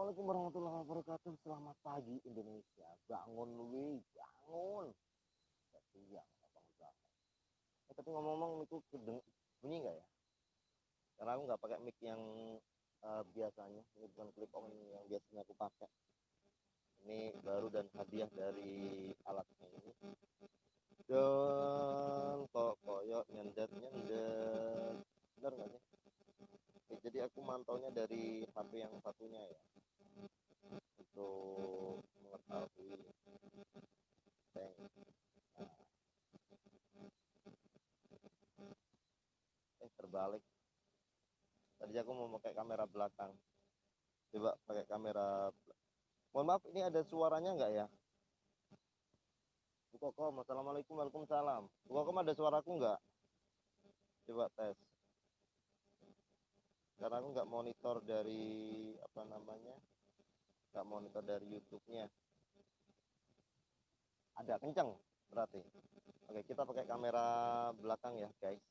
Assalamualaikum warahmatullahi wabarakatuh. Selamat pagi Indonesia. Bangun wi, bangun. Siang, abang bangun. Tapi ngomong-ngomong itu bunyi nggak ya? Karena aku nggak pakai mic yang biasanya. Ini bukan clip on yang biasanya aku pakai. Ini baru dan hadiah dari alatnya ini. Dan kok koyok nyendet. Bener nggak sih? Oke, jadi aku mantaunya dari HP yang satunya ya. Untuk mengetahui terbalik. Tadi aku mau pakai kamera belakang. Coba pakai kamera. Mohon maaf, ini ada suaranya nggak ya? Bu Kokom, assalamualaikum, waalaikumsalam. Bu Kokom, ada suaraku nggak? Coba tes. Karena aku nggak monitor dari apa namanya, nggak monitor dari YouTube-nya. Ada kenceng berarti. Oke, kita pakai kamera belakang ya, guys.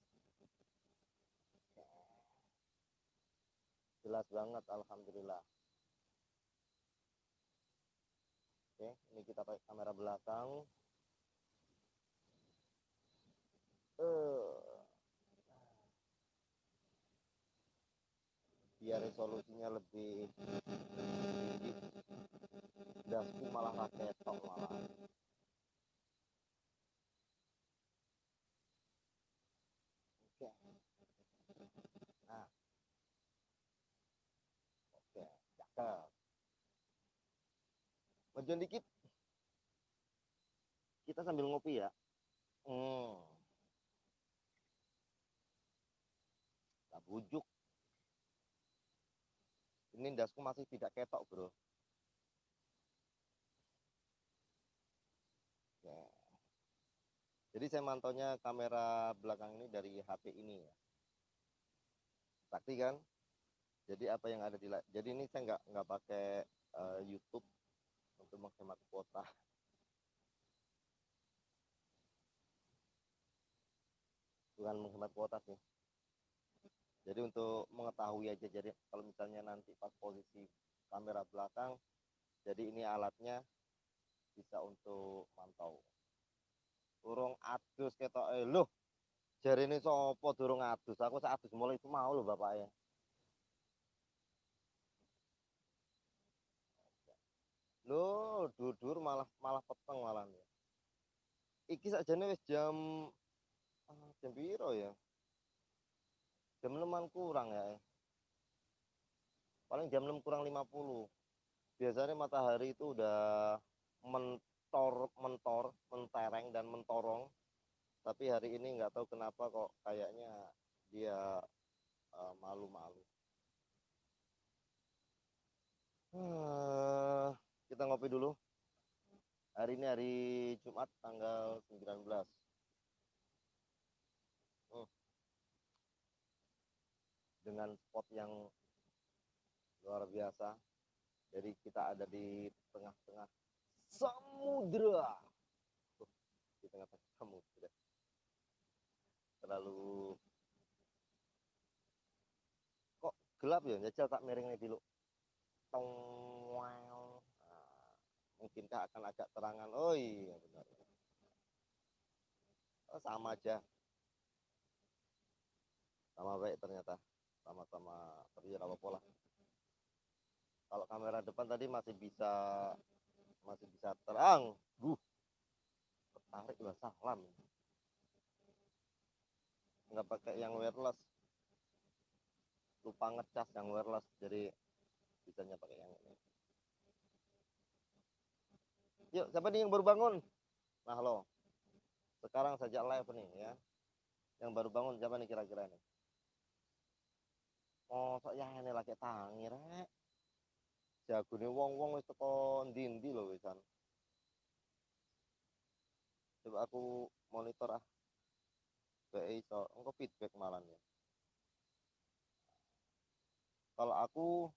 Jelas banget, alhamdulillah. Oke, ini kita pakai kamera belakang. Biar resolusinya lebih tinggi. Dasku malah raketok malah. Oke. Nah, oke, cakep. Majuan dikit. Kita sambil ngopi ya. Tak bujuk. Ini dasku masih tidak ketok, bro. Oke. Jadi saya mantaunya kamera belakang ini dari HP ini ya. Sakti kan? Jadi apa yang ada di jadi ini saya nggak pakai YouTube untuk menghemat kuota. Bukan menghemat kuota sih. Jadi untuk mengetahui aja, jadi kalau misalnya nanti pas posisi kamera belakang, jadi ini alatnya bisa untuk mantau. Durung adus ketok loh. Jari ini sopo durung adus. Aku saat adus mulai itu mau loh bapaknya. Loh, dudur malah malah peteng malah nih. Iki sakjane wis jam piro ya? Jam 6 kurang ya. Paling jam 6 kurang 50. Biasanya matahari itu udah mentereng dan mentorong. Tapi hari ini nggak tahu kenapa kok kayaknya dia malu-malu. Kita ngopi dulu. Hari ini hari Jumat tanggal 19. Dengan spot yang luar biasa. Jadi kita ada di tengah-tengah samudra. Di tengah-tengah samudra. Terlalu kok gelap ya? Jajal tak miringnya dulu. Tong. Nah, mungkinkah akan agak terangan? Oh iya benar. Oh, sama aja. Sama baik ternyata. Sama-sama terjadi pola. Kalau kamera depan tadi masih bisa terang. Tertarik lah salam. Nggak pakai yang wireless. Lupa ngecas yang wireless, jadi bisanya pakai yang ini. Yuk, siapa nih yang baru bangun? Nah lo, sekarang saja live nih ya. Yang baru bangun siapa nih kira-kira nih? Oh, sok ya ini lagi tangi rek. Jagone wong-wong wis teko ndi-ndi lho wisan. Coba aku monitor ah. Gak iso, engko feedback malah ya. Kalau aku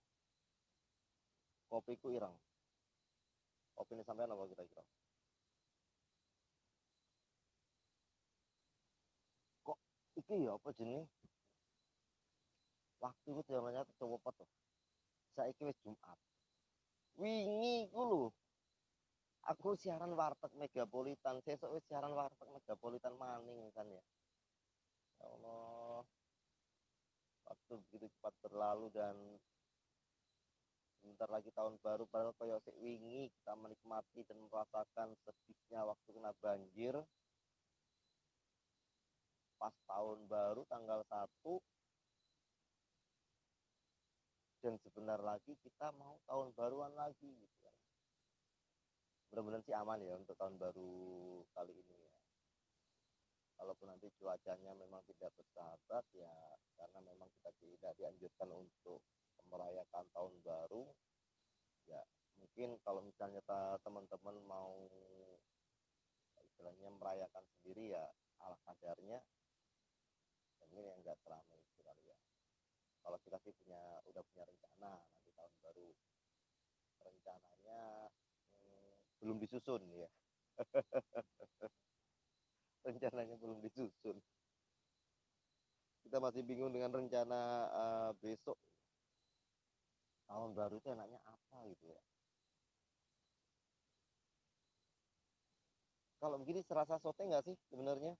kopiku ireng. Kopi ini sampean apa kira-kira? Kok iki ya apa jenis? Waktu itu zamannya cepet tuh. Saiki wis Jumat. wingi ku lho aku siaran warteg Megapolitan, sesuk wis siaran warteg Megapolitan maning kan ya. Ya Allah, waktu begitu cepat berlalu dan sebentar lagi tahun baru, padahal koyo sik wingi kita menikmati dan merasakan sedihnya waktu kena banjir pas tahun baru tanggal 1 dan sebentar lagi kita mau tahun baruan lagi gitu kan. Mudah-mudahan sih aman ya untuk tahun baru kali ini ya. Kalaupun nanti cuacanya memang tidak bersahabat ya, karena memang kita tidak dianjurkan untuk merayakan tahun baru ya, mungkin kalau misalnya teman-teman mau istilahnya merayakan sendiri ya ala kadarnya, mungkin yang enggak selama itu kali ya. Kalau kita sih udah punya rencana nanti tahun baru, rencananya belum disusun ya. Rencananya belum disusun, kita masih bingung dengan rencana besok tahun baru itu enaknya apa gitu ya. Kalau begini serasa syuting nggak sih sebenarnya?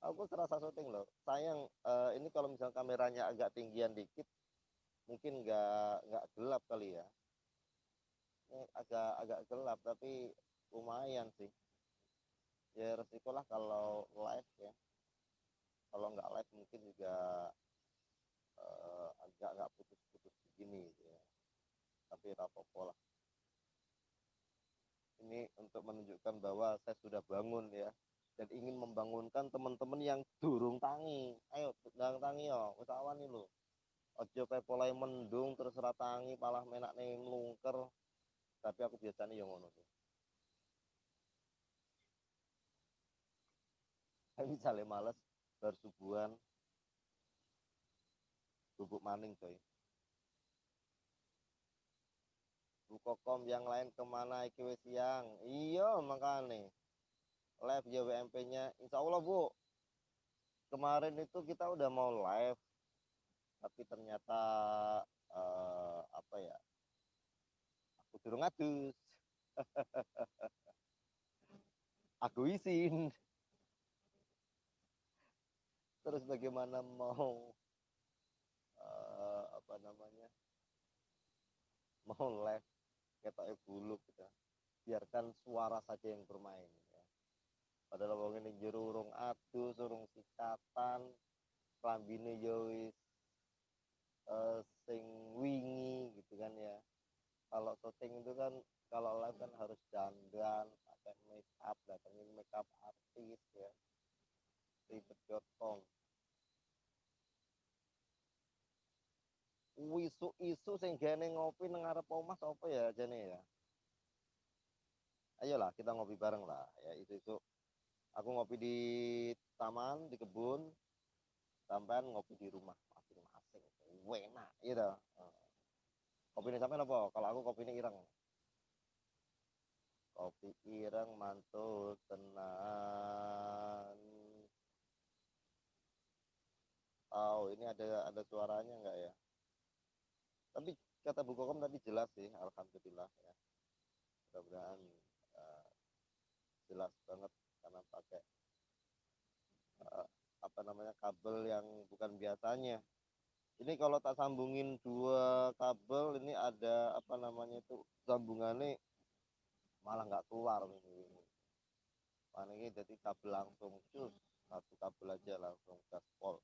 Aku serasa syuting loh. Sayang ini kalau misalnya kameranya agak tinggian dikit, mungkin nggak gelap kali ya. Ini agak agak gelap tapi lumayan sih. Ya resiko lah kalau live ya. Kalau nggak live mungkin juga agak nggak putus-putus begini gitu ya. Tapi rapopo lah. Ini untuk menunjukkan bahwa saya sudah bangun ya, dan ingin membangunkan teman-teman yang durung tangi. Ayo ndang tangi yo, wis awan iki lho. Aja kayak mulai mendung terus ora tangi malah menak ning mlungker. Tapi aku biasanya yo ngono sih. Tapi misalnya males bar subuhan bubuk maning coy. Bukokom yang lain kemana iki wis siang. Iya makane. Live ya WMP-nya. Insya Allah Bu. Kemarin itu kita udah mau live, tapi ternyata apa ya? Aku durung ngadus. Aku izin. Terus bagaimana mau apa namanya? Mau live ketok buluk gitu. Biarkan suara saja yang bermain ya. Padahal wong ini jero urung adus, urung sikatan, klambine yo wis sing wingi gitu kan ya. Kalau syuting itu kan kalau live kan harus dandan, pakai make up, datengin make up artis ya. Ribet.com. Isu-isu sing gene ngopi nang ngarep omah apa ya jane ya. Ayolah kita ngopi bareng lah ya, itu aku ngopi di taman, di kebun, sampean ngopi di rumah masing-masing. Enak gitu. Kopi ini sampean apa? Kalau aku kopi ini ireng. Kopi ireng mantul tenan. Oh, ini ada suaranya enggak ya? Tapi kata Bu Kokom tadi jelas sih, alhamdulillah ya. Mudah-mudahan uh, jelas banget karena pakai apa namanya kabel yang bukan biasanya. Ini kalau tak sambungin dua kabel, ini ada apa namanya itu sambungannya malah nggak keluar ini. Mana ini jadi kabel langsung cus, satu kabel aja langsung gaspol.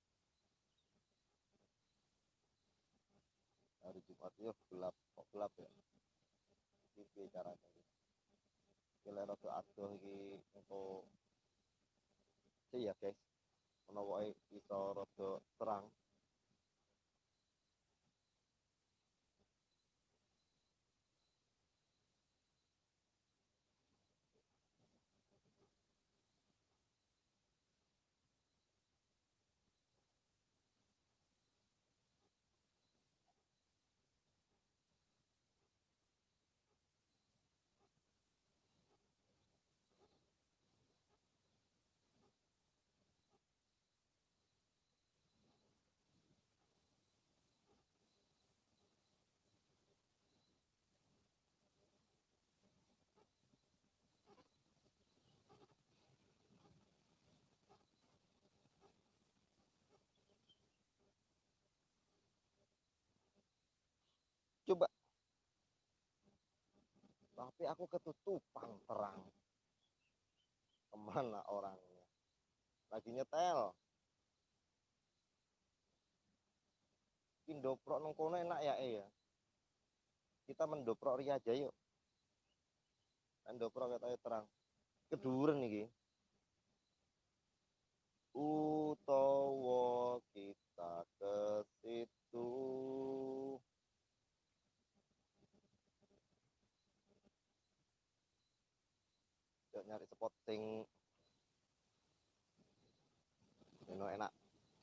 Hari Jumat yuk gelap, kok gelap ya? Ini caranya. Kira rada adoh iki untuk sih ya guys. Menawa iso rada terang. tapi aku ketutupan terang. Kemana orangnya? Lagi nyetel. Kindoprok nang kono enak ya ya. Kita mendoprok ria aja yuk. Mendoprok katanya terang. Keduren iki. Utawa kita ke situ. Yuk nyari spot sing enak.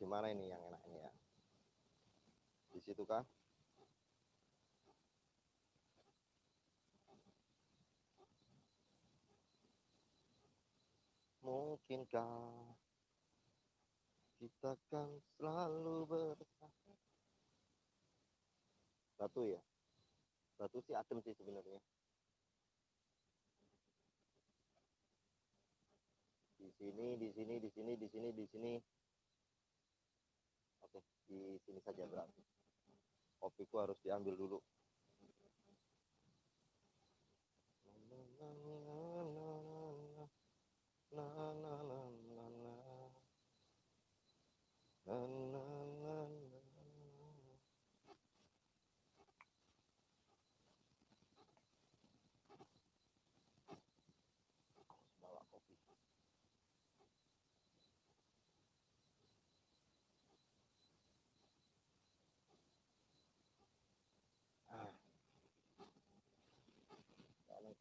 Gimana ini yang enak ini ya? Di situ kah? Mungkinkah kita kan selalu bersama? Batu ya? Batu sih adem sih sebenarnya. Di sini. Oke, di sini saja berarti. Kopiku harus diambil dulu. Bawa kopi.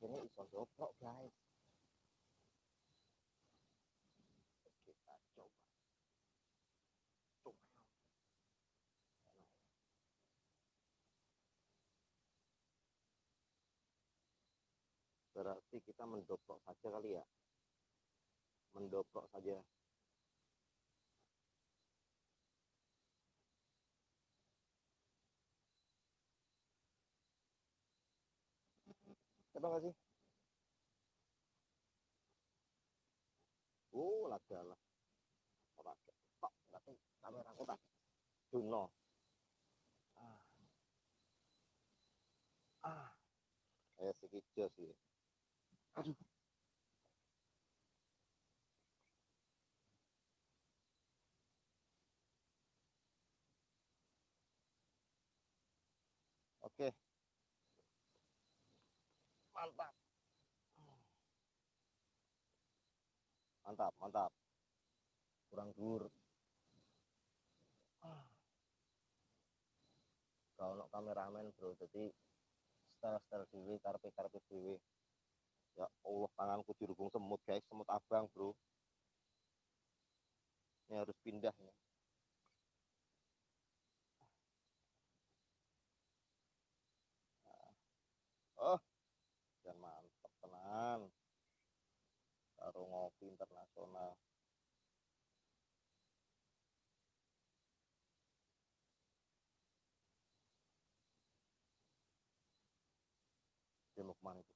Ini iso doprok guys. Kita coba. Berarti kita mendoprok saja kali ya. Mendoprok saja. Coba nggak sih? Lagalah. Ora ketok, ngerti kamera aku tak duno. Kayak sekijo sih. Aduh. Oke. Mantap. Mantap. Kurang dur. Kalau kameramen bro, jadi style dewe, karpet dewe. Ya Allah, tanganku dirubung semut guys, semut abang bro. Ini harus pindah ya. Oh, dan mantap tenan. Karo ngopi internasional. Dia mau kemana itu?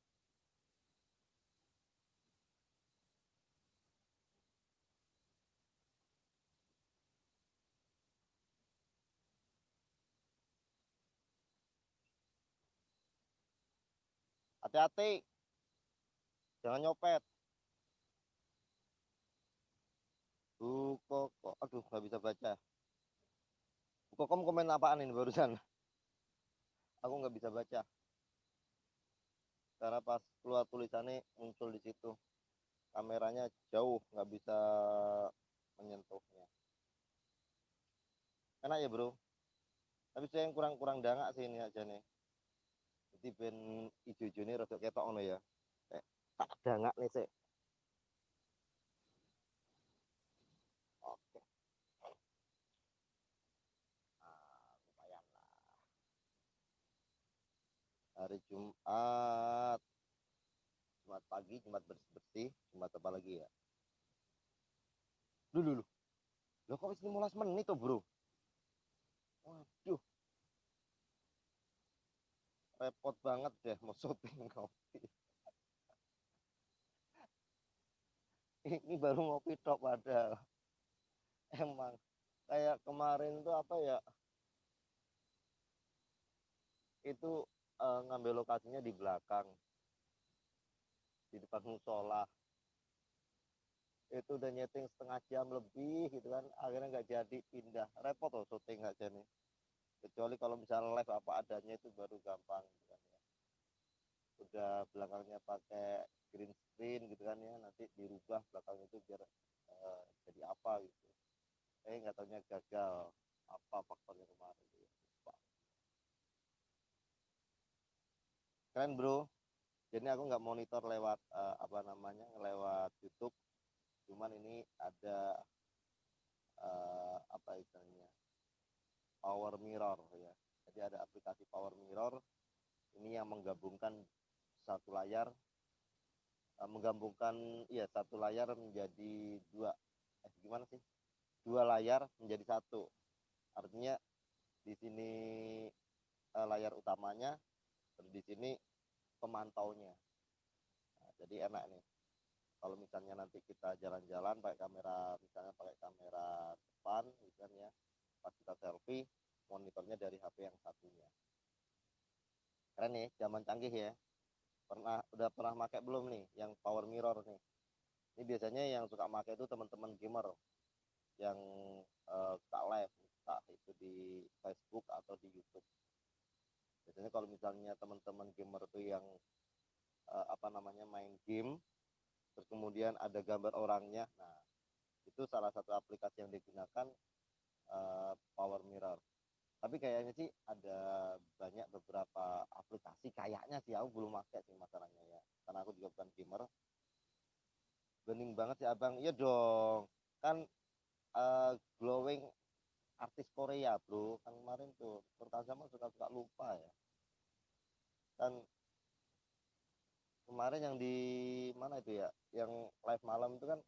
Hati-hati. Jangan nyopet. Kok, aduh nggak bisa baca. Kamu komen apaan ini barusan? Aku nggak bisa baca. Karena pas keluar tulisannya muncul di situ. Kameranya jauh, nggak bisa menyentuhnya. Enak ya bro. Tapi saya yang kurang dangak sih ini aja nih. Jadi ben ijo-ijo ini rada ketok ono ya. Tak dangak nih sih. Oke. Lumayan lah. Hari Jumat. Jumat pagi, Jumat bersih-bersih, Jumat apa lagi ya? Dulu. Loh kok 15 menit tuh bro? Waduh. Repot banget deh mau syuting kopi. Ini baru ngopi tok padahal. Emang kayak kemarin tuh apa ya? Itu ngambil lokasinya di belakang. di depan musola itu udah nyeting setengah jam lebih gitu kan, akhirnya nggak jadi, pindah. Repot loh syuting nggak jadi, kecuali kalau misalnya live apa adanya itu baru gampang gitu kan ya. Udah belakangnya pakai green screen gitu kan ya, nanti dirubah belakangnya itu biar jadi apa gitu, nggak taunya gagal. Apa faktornya kemarin gitu ya. Lupa. Keren bro, jadi aku nggak monitor lewat apa namanya, lewat YouTube, cuman ini ada apa istilahnya, power mirror ya. Jadi ada aplikasi power mirror ini yang menggabungkan satu layar, menggabungkan ya satu layar menjadi dua, gimana sih, dua layar menjadi satu. Artinya di sini layar utamanya, terus di sini pemantaunya. Nah, jadi enak nih kalau misalnya nanti kita jalan-jalan pakai kamera, misalnya pakai kamera depan gitu kan ya, pas kita selfie monitornya dari HP yang satunya. Keren nih, zaman canggih ya. Udah pernah pakai belum nih yang power mirror nih? Ini biasanya yang suka pakai itu teman-teman gamer yang suka live, suka itu di Facebook atau di YouTube. Biasanya kalau misalnya teman-teman gamer tuh yang apa namanya, main game, terus kemudian ada gambar orangnya, nah itu salah satu aplikasi yang digunakan, power mirror. Tapi kayaknya sih ada banyak beberapa aplikasi, kayaknya sih aku belum pakai sih masalahnya ya, karena aku juga bukan gamer. Bening banget sih abang, iya dong, kan glowing artis Korea bro, kan kemarin tuh pertama suka-suka lupa ya kan, kemarin yang di mana itu ya, yang live malam itu kan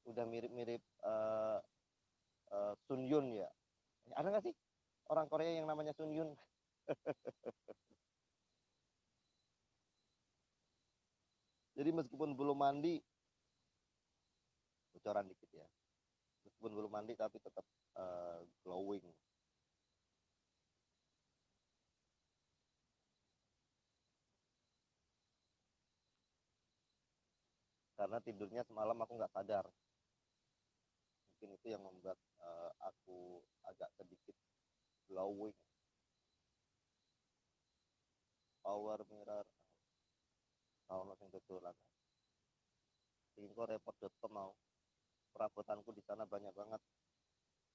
udah mirip-mirip Sun Yun ya. Ada nggak sih orang Korea yang namanya Sun Yun? Jadi meskipun belum mandi, bocoran dikit ya, meskipun belum mandi tapi tetap glowing. Karena tidurnya semalam aku nggak sadar, mungkin itu yang membuat aku agak sedikit glowing. Power mirror tahun sing tutulan. Tingko repot.com mau. Perabotanku di sana banyak banget.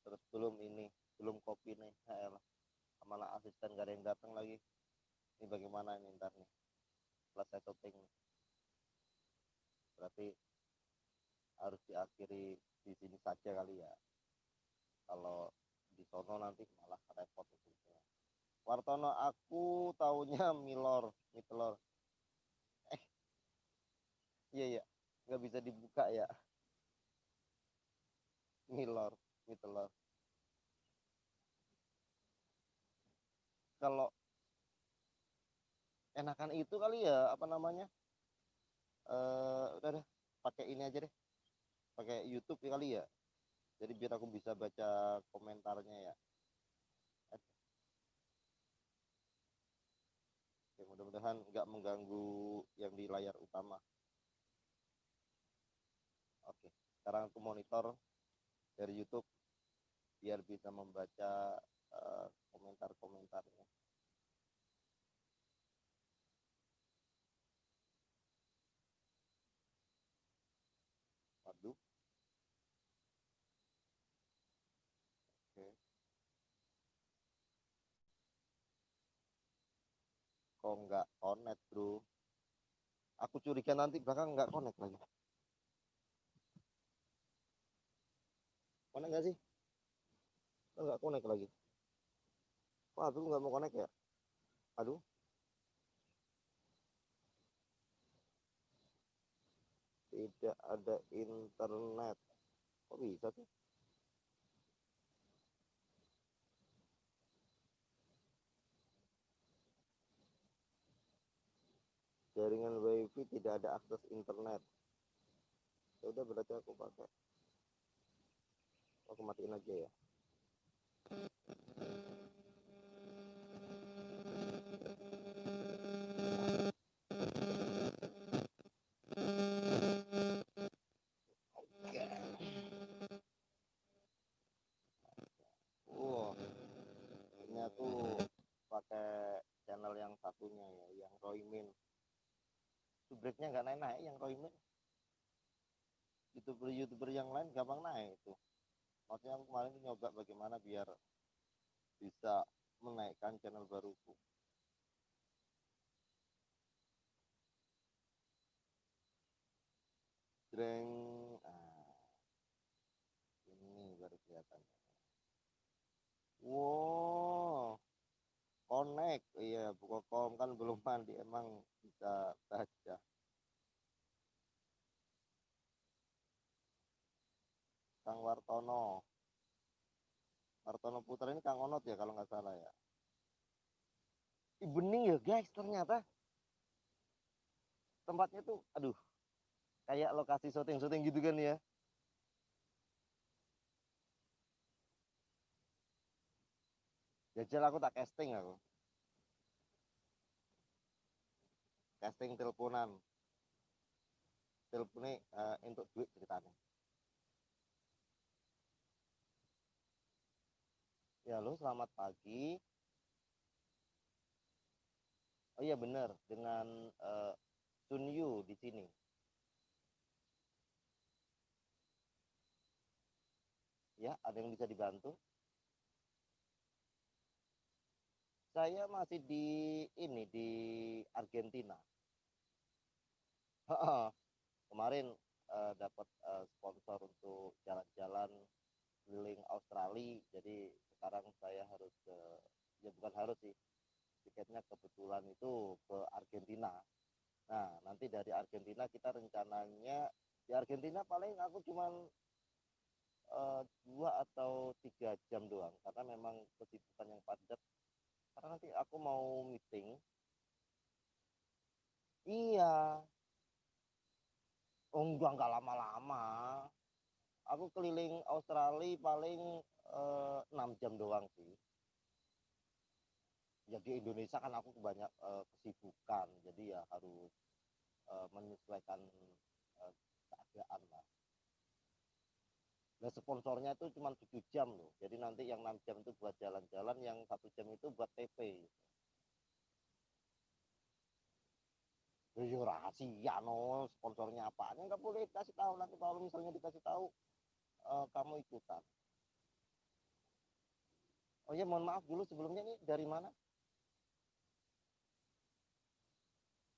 Terus belum ini, belum kopi nih. Elah. Kemana asisten gak ada yang datang lagi. Ini bagaimana ini ntar nih. Setelah saya syuting. Berarti harus diakhiri di sini saja kali ya. Kalau di sono nanti malah repot itu. Wartono aku taunya Milor, Mitelor. Eh, iya ya, nggak bisa dibuka ya. Milor, Mitelor. Kalau enakan itu kali ya, apa namanya, udah deh pakai ini aja deh, pakai YouTube kali ya, jadi biar aku bisa baca komentarnya ya. Oke, mudah-mudahan nggak mengganggu yang di layar utama. Oke, sekarang aku monitor dari YouTube biar bisa membaca komentar-komentarnya. Waduh, oke. Kok nggak connect bro, aku curiga nanti bahkan nggak connect lagi. Connect nggak sih? Nggak connect lagi. Wah, aku nggak mau connect ya. Aduh, tidak ada internet. Kok bisa sih? Jaringan wifi tidak ada akses internet. Ya udah, berarti aku matiin aja ya. aku pakai channel yang satunya ya, yang Roymin. Subreknya nggak naik-naik yang Roymin. Youtuber yang lain gampang naik itu. Maksudnya aku kemarin nyoba bagaimana biar bisa menaikkan channel baruku. Jreng, ini baru kelihatan. Wow, connect. Iya, buka kom kan belum mandi emang bisa baca. Kang Wartono. Wartono Putra ini Kang Onot ya kalau nggak salah ya. Bening ya guys, ternyata tempatnya tuh, aduh, kayak lokasi syuting-syuting gitu kan ya. Jajal aku tak casting aku. Casting teleponan. Teleponnya untuk duit ceritanya. Ya lo selamat pagi. Oh iya bener, dengan Sun Yu di sini. Ya, ada yang bisa dibantu? Saya masih di ini di Argentina. Kemarin dapat sponsor untuk jalan-jalan keliling Australia. Jadi sekarang saya harus ke, ya bukan harus sih, tiketnya kebetulan itu ke Argentina. Nah, nanti dari Argentina kita rencananya di Argentina paling aku cuman 2 atau 3 jam doang karena memang kesibukan yang padat. Karena nanti aku mau meeting. Iya, oh enggak lama-lama. Aku keliling Australia paling 6 jam doang sih. Ya di Indonesia kan aku banyak kesibukan, jadi ya harus menyesuaikan keadaan lah. Nah sponsornya itu cuma 7 jam loh, jadi nanti yang 6 jam itu buat jalan-jalan, yang 1 jam itu buat TP. Ya rahasia no, sponsornya apanya nggak boleh dikasih tahu, nanti kalau misalnya dikasih tahu kamu ikutan. Oh ya mohon maaf dulu sebelumnya, nih dari mana?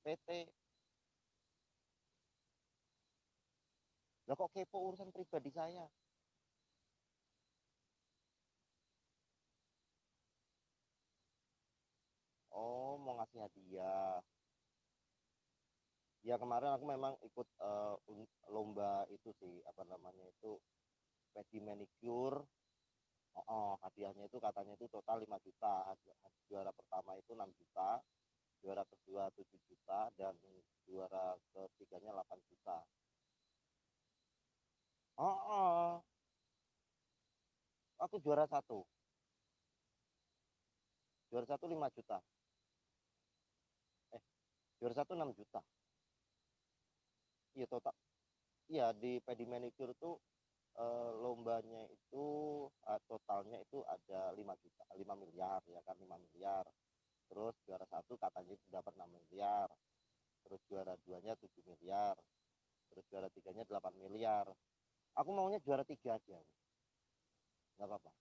PT. Lah kok kepo urusan pribadi saya? Oh mau ngasih hadiah. Ya kemarin aku memang ikut lomba itu sih, apa namanya itu, pedi manicure. Hadiahnya itu katanya itu total 5 juta. Juara pertama itu 6 juta, juara kedua 7 juta, dan juara ketiganya 8 juta. Oh, oh. Aku juara satu. Juara satu 5 juta. Eh, juara satu 6 juta. Iya total. Iya di pedi manicure tuh lombanya itu totalnya itu ada 5 juta, 5 miliar ya kan, 5 miliar. Terus juara satu katanya itu dapat 6 miliar. Terus juara duanya 7 miliar. Terus juara tiganya 8 miliar. Aku maunya juara tiga aja. Nggak apa-apa.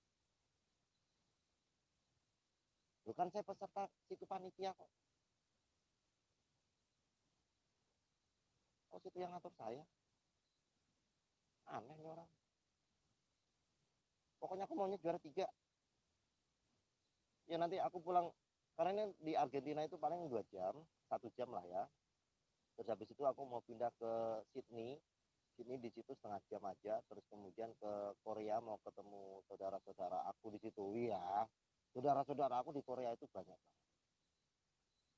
Bukan saya peserta situ panitia kok. Kok situ yang ngatur saya? Aneh nih orang. Pokoknya aku maunya juara tiga. Ya nanti aku pulang, karena ini di Argentina itu paling 2 jam, 1 jam lah ya. Terus habis itu aku mau pindah ke Sydney. Sydney di situ setengah jam aja. Terus kemudian ke Korea mau ketemu saudara-saudara aku di situ. Iya, saudara-saudara aku di Korea itu banyak.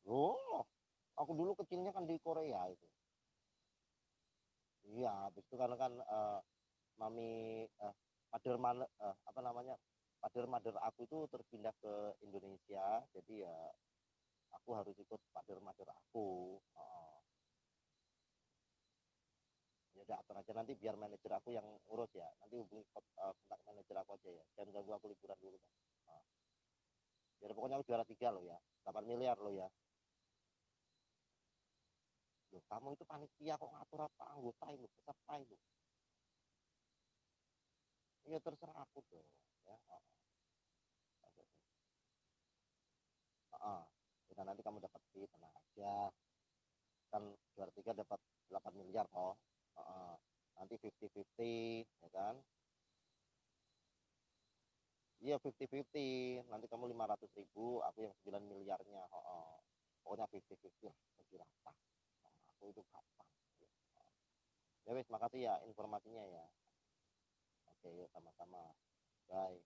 Oh, aku dulu kecilnya kan di Korea itu. Iya, habis itu karena kan mami pader apa namanya, pader aku itu terpindah ke Indonesia, jadi ya aku harus ikut pader aku. Ya udah atur aja, nanti biar manajer aku yang urus ya, nanti hubungi kontak manajer aku aja ya, jangan ganggu aku liburan dulu kan. Ya pokoknya aku juara 3 loh ya, 8 miliar loh ya. Loh, kamu itu panitia kok ngatur apa anggota itu, peserta itu. Ya terserah aku dong. Ya, kita nanti kamu dapat fee, tenang aja. Kan juara 3 dapat 8 miliar toh. Nanti 50-50 ya kan. Iya 50-50, nanti kamu 500.000, aku yang 9 miliarnya. Pokoknya 50-50 lah, bagi rata. Sama aku itu gampang. Ya wes, makasih ya informasinya ya. Oke, yuk sama-sama. Bye.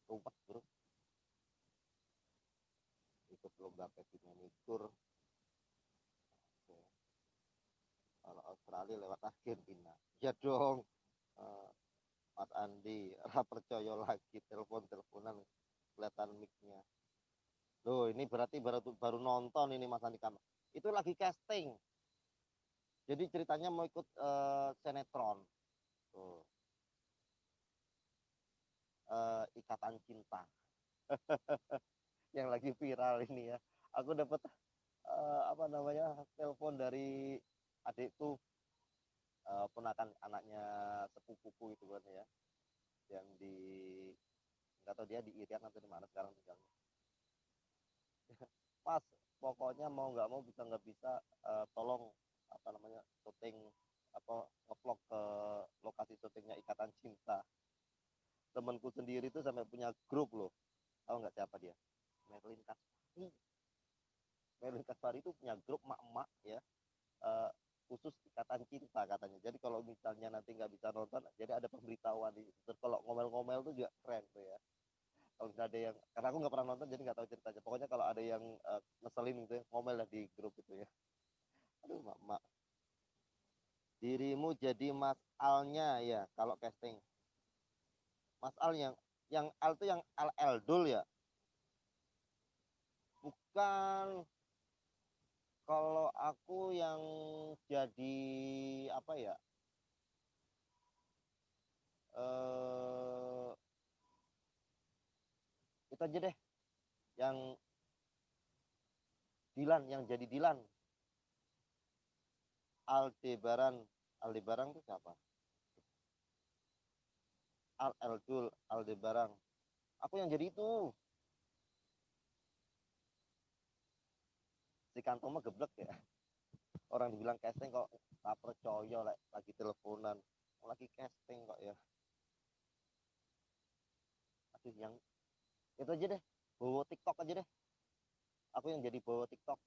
Rumpet bro, ikut lomba packing manicure. Oke. Kalau Australia lewat Argentina. Ya dong. Eh, Mas Andi, percaya lagi telepon-teleponan kelihatan mic-nya. Loh, ini berarti baru baru nonton ini Mas Andi Kamal. Itu lagi casting. Jadi ceritanya mau ikut sinetron. Tuh, Ikatan Cinta yang lagi viral ini ya. Aku dapat apa namanya telepon dari adikku, ponakan anaknya sepupuku itu kan ya, yang di nggak tahu dia di Irian atau di mana sekarang tinggalnya. Mas, pokoknya mau nggak mau bisa nggak bisa, tolong apa namanya syuting apa ngevlog ke lokasi syutingnya Ikatan Cinta. Temanku sendiri tuh sampai punya grup loh. Tahu nggak siapa dia? Merlin Kasvari. Merlin Kasvari itu punya grup mak-mak ya, eh, khusus Ikatan Cinta katanya. Jadi kalau misalnya nanti nggak bisa nonton, jadi ada pemberitahuan di situ. Terus kalau ngomel-ngomel tuh juga keren tuh ya. Kalau ada yang, karena aku nggak pernah nonton jadi nggak tahu ceritanya. Pokoknya kalau ada yang ngeselin gitu ya, ngomel lah di grup itu ya. Aduh mak-mak. Dirimu jadi Mas Alnya ya kalau casting. Mas Al yang Al tuh yang Al Eldul ya. Bukan, kalau aku yang jadi apa ya? Eh itu aja deh, yang Dilan, yang jadi Dilan. Aldebaran. Aldebaran itu siapa? Al Eldul, Aldebaran. Aku yang jadi itu. Si kantong mah geblek ya. Orang dibilang casting kok tak percaya, lagi teleponan. Lagi casting kok ya. Aduh, yang itu aja deh. Bawa TikTok aja deh. Aku yang jadi bawa TikTok.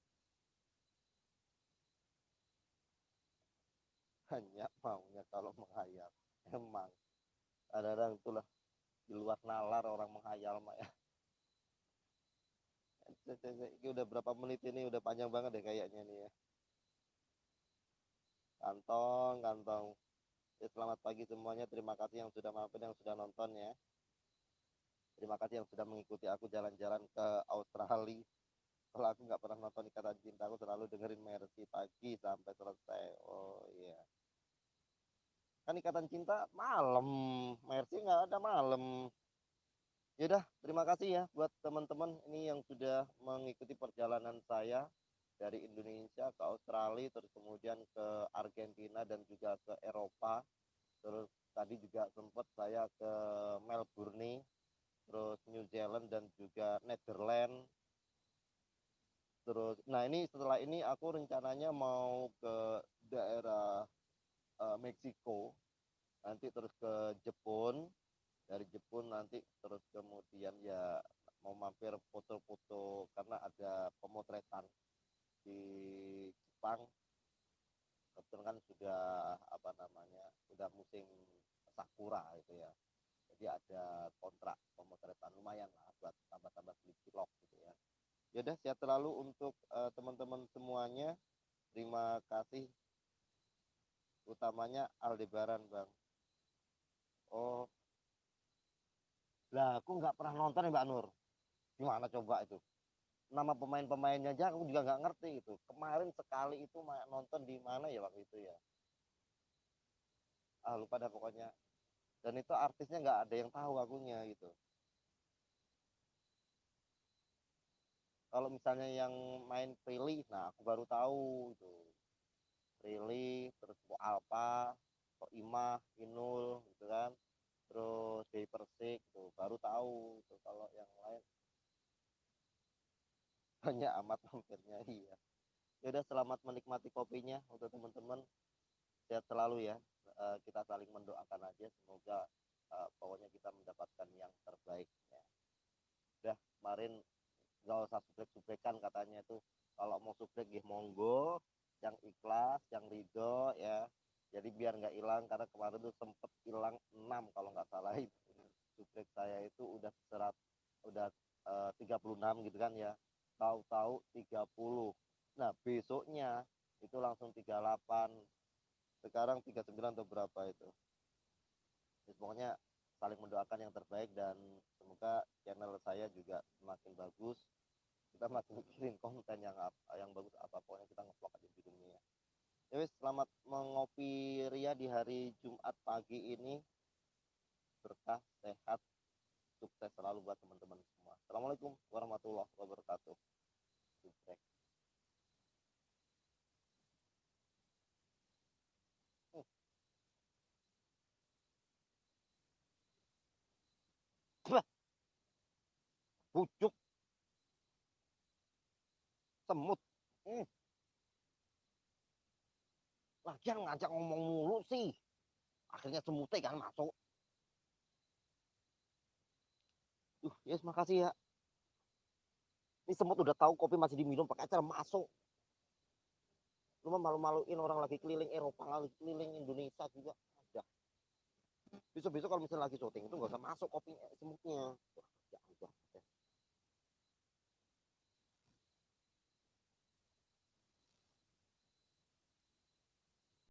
Hanya maunya kalau menghayal. Emang kadang-kadang itulah di luar nalar orang menghayal mah ya. Ini udah berapa menit ini, udah panjang banget deh kayaknya nih ya. Kantong, kantong. Ya, selamat pagi semuanya. Terima kasih yang sudah mampir, yang sudah nonton ya. Terima kasih yang sudah mengikuti aku jalan-jalan ke Australia. Kalau aku nggak pernah nonton Ikatan Cinta, aku selalu dengerin Mercy pagi sampai selesai. Oh iya. Kan Ikatan Cinta malam, Mercy nggak ada malam. Yaudah, terima kasih ya buat teman-teman ini yang sudah mengikuti perjalanan saya dari Indonesia ke Australia, terus kemudian ke Argentina dan juga ke Eropa. Terus tadi juga sempat saya ke Melbourne, terus New Zealand dan juga Netherlands. Terus, nah ini setelah ini aku rencananya mau ke daerah Meksiko, nanti terus ke Jepun, dari Jepun nanti terus kemudian ya mau mampir foto-foto karena ada pemotretan di Jepang. Kebetulan kan sudah apa namanya sudah musim sakura itu ya, jadi ada kontrak pemotretan lumayan lah buat tambah-tambah beli cilok gitu ya. Yaudah, sehat selalu untuk teman-teman semuanya. Terima kasih, utamanya Aldebaran bang. Oh lah, aku nggak pernah nonton ya Mbak Nur. Gimana coba itu? Nama pemain-pemainnya aja aku juga nggak ngerti gitu. Kemarin sekali itu nonton di mana ya waktu itu ya. lupa dah pokoknya. Dan itu artisnya nggak ada yang tahu akunya gitu. Kalau misalnya yang main Prilly, nah aku baru tahu itu Prilly, terus Ko Alpa, Ko Imah, Inul gitu kan, terus Dewi Persik gitu, baru tahu itu. Kalau yang lain banyak amat hampirnya. Iya, ya udah, selamat menikmati kopinya untuk teman-teman, sehat selalu ya. Kita saling mendoakan aja, semoga pokoknya kita mendapatkan yang terbaik ya. Udah, kemarin nggak usah subrek-subrekan katanya tuh, kalau mau subrek ya monggo, yang ikhlas, yang ridho ya, jadi biar nggak hilang. Karena kemarin tuh sempet hilang 6 kalau nggak salah itu subrek saya itu udah udah 36 gitu kan ya, tahu-tahu 30. Nah besoknya itu langsung 38, sekarang 39 atau berapa itu. Jadi, pokoknya saling mendoakan yang terbaik, dan semoga channel saya juga semakin bagus, kita masih mikirin konten yang bagus apa, pokoknya kita ngevlog aja di dunia. Ya wis, selamat mengopi ria di hari Jumat pagi ini, berkah, sehat, sukses selalu buat teman-teman semua. Assalamualaikum warahmatullahi wabarakatuh. Subrek. Bah, bujuk semut. Lagian ngajak ngomong mulu sih, akhirnya semutnya kan masuk. Yes, makasih ya. Ini semut udah tahu kopi masih diminum pakai acara masuk. Lu mah malu-maluin orang lagi keliling Eropa, lagi keliling Indonesia juga ada. Besok-besok kalau misalnya lagi syuting itu nggak usah masuk kopi semutnya. Ya udah.